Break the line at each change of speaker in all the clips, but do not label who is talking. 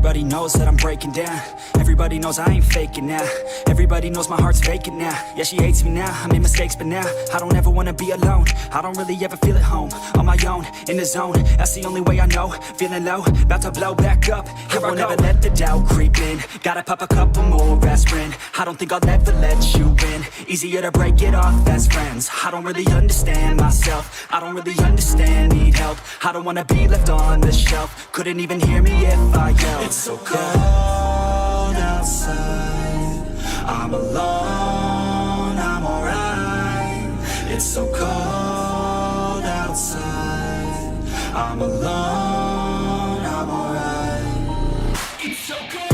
Everybody knows that I'm breaking down. Everybody knows I ain't faking now. Everybody knows my heart's vacant now. Yeah, she hates me now, I made mistakes but now I don't ever wanna be alone. I don't really ever feel at home. On my own, in the zone, that's the only way I know. Feeling low, about to blow back up. Here I won't ever let the doubt creep in. Gotta pop a couple more aspirin. I don't think I'll ever let you in. Easier to break it off as friends. I don't really understand myself. I don't really understand, need help. I don't wanna be left on the shelf. Couldn't even hear me if I yelled. It's so cold outside, I'm alone, I'm alright. It's so cold outside, I'm alone, I'm alright. It's so cold.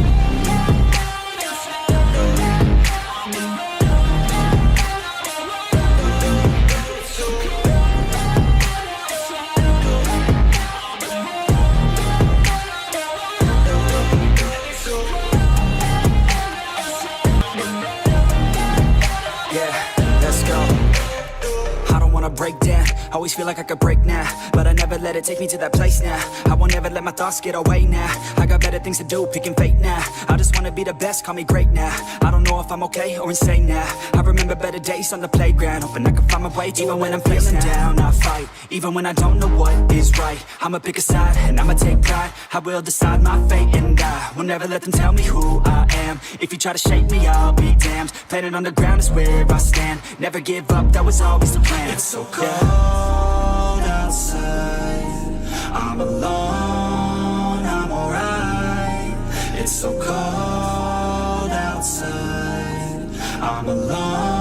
Break down, always feel like I could break now, but I never let it take me to that place now. I won't ever let my thoughts get away now. I got better things to do, picking fate now. I just wanna be the best, call me great now. I don't know if I'm okay or insane now. I remember better days on the playground, hoping I can find my way. Even when I'm feeling down, I fight. Even when I don't know what is right, I'ma pick a side and I'ma take pride. I will decide my fate and I will never let them tell me who I am. If you try to shake me, I'll be damned. Planet on the ground is where I stand. Never give up, that was always the plan. It's so cold outside, I'm alone, I'm alright. It's so cold outside, I'm alone.